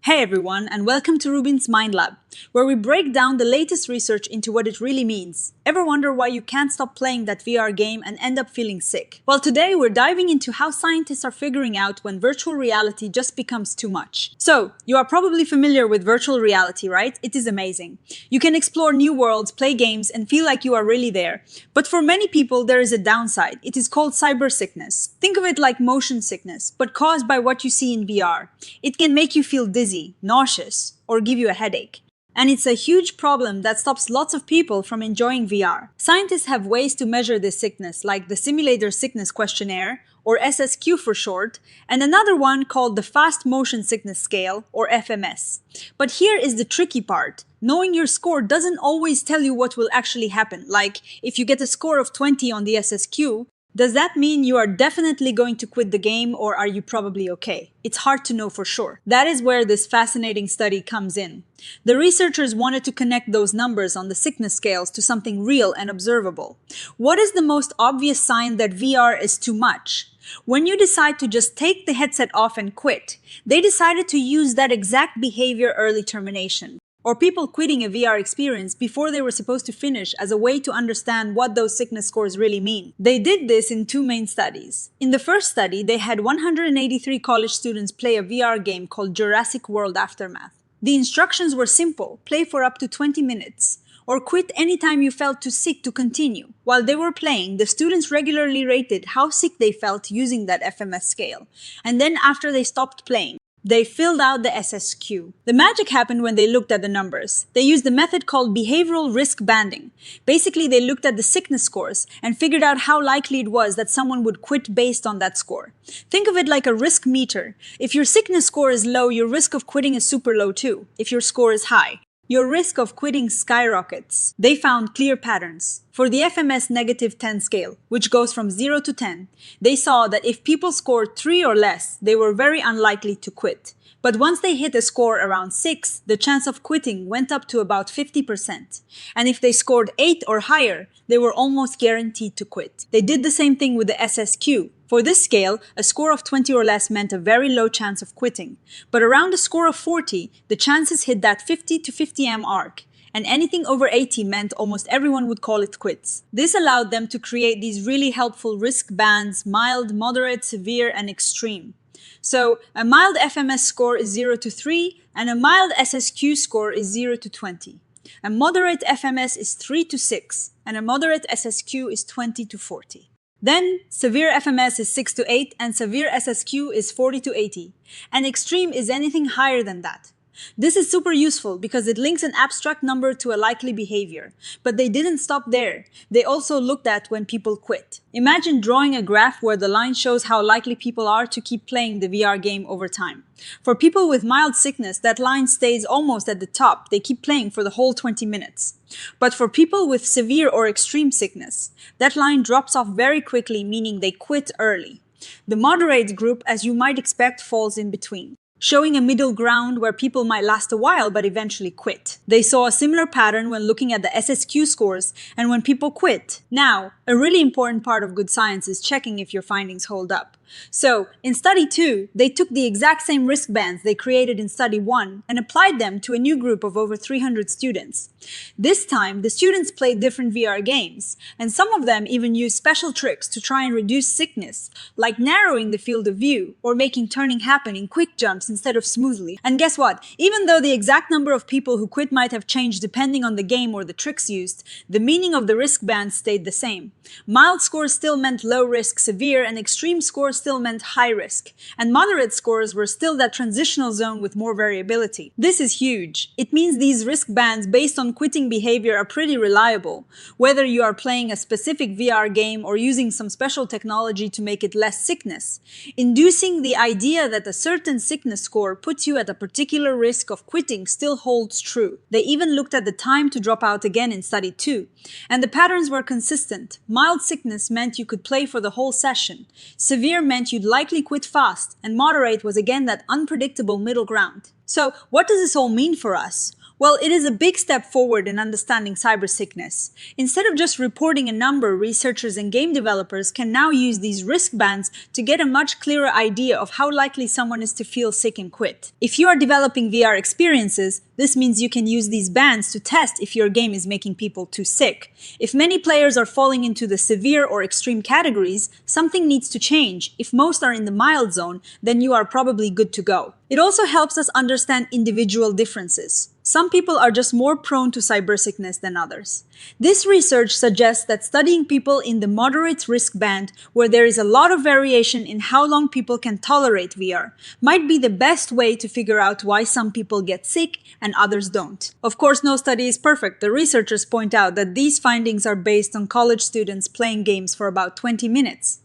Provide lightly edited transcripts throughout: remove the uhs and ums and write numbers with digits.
Hey everyone, and welcome to RUBIN'S Mind Lab, where we break down the latest research into what it really means. Ever wonder why you can't stop playing that VR game and end up feeling sick? Well, today we're diving into how scientists are figuring out when virtual reality just becomes too much. So, you are probably familiar with virtual reality, right? It is amazing. You can explore new worlds, play games, and feel like you are really there. But for many people, there is a downside. It is called cybersickness. Think of it like motion sickness, but caused by what you see in VR. It can make you feel dizzy, nauseous, or give you a headache. And it's a huge problem that stops lots of people from enjoying VR. Scientists have ways to measure this sickness, like the Simulator Sickness Questionnaire, or SSQ for short, and another one called the Fast Motion Sickness Scale, or FMS. But here is the tricky part. Knowing your score doesn't always tell you what will actually happen. Like, if you get a score of 20 on the SSQ, does that mean you are definitely going to quit the game, or are you probably okay? It's hard to know for sure. That is where this fascinating study comes in. The researchers wanted to connect those numbers on the sickness scales to something real and observable. What is the most obvious sign that VR is too much? When you decide to just take the headset off and quit, they decided to use that exact behavior early termination, or people quitting a VR experience before they were supposed to finish, as a way to understand what those sickness scores really mean. They did this in two main studies. In the first study, they had 183 college students play a VR game called Jurassic World Aftermath. The instructions were simple: play for up to 20 minutes, or quit anytime you felt too sick to continue. While they were playing, the students regularly rated how sick they felt using that FMS scale. And then after they stopped playing, they filled out the SSQ. The magic happened when they looked at the numbers. They used a method called behavioral risk banding. Basically, they looked at the sickness scores and figured out how likely it was that someone would quit based on that score. Think of it like a risk meter. If your sickness score is low, your risk of quitting is super low too. If your score is high, your risk of quitting skyrockets. They found clear patterns. For the FMS -10 scale, which goes from 0 to 10, they saw that if people scored 3 or less, they were very unlikely to quit. But once they hit a score around 6, the chance of quitting went up to about 50%. And if they scored 8 or higher, they were almost guaranteed to quit. They did the same thing with the SSQ. For this scale, a score of 20 or less meant a very low chance of quitting. But around a score of 40, the chances hit that 50 to 50M arc. And anything over 80 meant almost everyone would call it quits. This allowed them to create these really helpful risk bands: mild, moderate, severe, and extreme. So a mild FMS score is 0 to 3, and a mild SSQ score is 0 to 20. A moderate FMS is 3 to 6, and a moderate SSQ is 20 to 40. Then, severe FMS is 6 to 8, and severe SSQ is 40 to 80. And extreme is anything higher than that. This is super useful because it links an abstract number to a likely behavior. But they didn't stop there. They also looked at when people quit. Imagine drawing a graph where the line shows how likely people are to keep playing the VR game over time. For people with mild sickness, that line stays almost at the top. They keep playing for the whole 20 minutes. But for people with severe or extreme sickness, that line drops off very quickly, meaning they quit early. The moderate group, as you might expect, falls in between, showing a middle ground where people might last a while but eventually quit. They saw a similar pattern when looking at the SSQ scores and when people quit. Now, a really important part of good science is checking if your findings hold up. So, in study 2, they took the exact same risk bands they created in study 1 and applied them to a new group of over 300 students. This time, the students played different VR games, and some of them even used special tricks to try and reduce sickness, like narrowing the field of view or making turning happen in quick jumps instead of smoothly. And guess what? Even though the exact number of people who quit might have changed depending on the game or the tricks used, the meaning of the risk bands stayed the same. Mild scores still meant low risk, severe, and extreme scores still meant high risk, and moderate scores were still that transitional zone with more variability. This is huge. It means these risk bands based on quitting behavior are pretty reliable, whether you are playing a specific VR game or using some special technology to make it less sickness. Inducing the idea that a certain sickness score puts you at a particular risk of quitting still holds true. They even looked at the time to drop out again in study 2, and the patterns were consistent. Mild sickness meant you could play for the whole session. Severe meant you'd likely quit fast, and moderate was again that unpredictable middle ground. So, what does this all mean for us? Well, it is a big step forward in understanding cybersickness. Instead of just reporting a number, researchers and game developers can now use these wristbands to get a much clearer idea of how likely someone is to feel sick and quit. If you are developing VR experiences, this means you can use these bands to test if your game is making people too sick. If many players are falling into the severe or extreme categories, something needs to change. If most are in the mild zone, then you are probably good to go. It also helps us understand individual differences. Some people are just more prone to cybersickness than others. This research suggests that studying people in the moderate risk band, where there is a lot of variation in how long people can tolerate VR, might be the best way to figure out why some people get sick and others don't. Of course, no study is perfect. The researchers point out that these findings are based on college students playing games for about 20 minutes.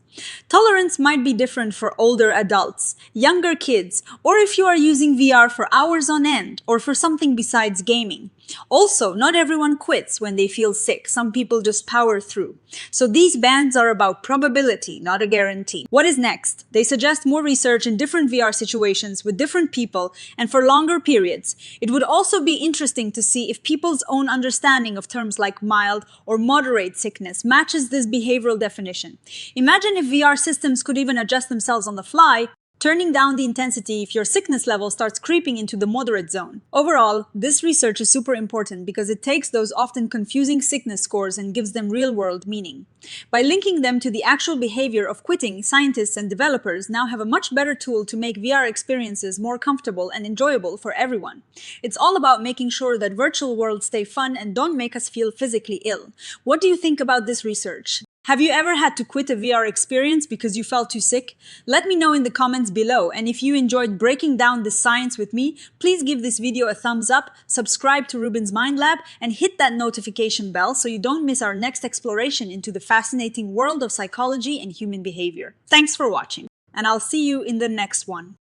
Tolerance might be different for older adults, younger kids, or if you are using VR for hours on end, or for something besides gaming. Also, not everyone quits when they feel sick. Some people just power through. So these bands are about probability, not a guarantee. What is next? They suggest more research in different VR situations with different people and for longer periods. It would also be interesting to see if people's own understanding of terms like mild or moderate sickness matches this behavioral definition. Imagine if VR systems could even adjust themselves on the fly, turning down the intensity if your sickness level starts creeping into the moderate zone. Overall, this research is super important because it takes those often confusing sickness scores and gives them real-world meaning. By linking them to the actual behavior of quitting, scientists and developers now have a much better tool to make VR experiences more comfortable and enjoyable for everyone. It's all about making sure that virtual worlds stay fun and don't make us feel physically ill. What do you think about this research? Have you ever had to quit a VR experience because you felt too sick? Let me know in the comments below, and if you enjoyed breaking down this science with me, please give this video a thumbs up, subscribe to RUBIN'S Mind Lab, and hit that notification bell so you don't miss our next exploration into the fascinating world of psychology and human behavior. Thanks for watching, and I'll see you in the next one.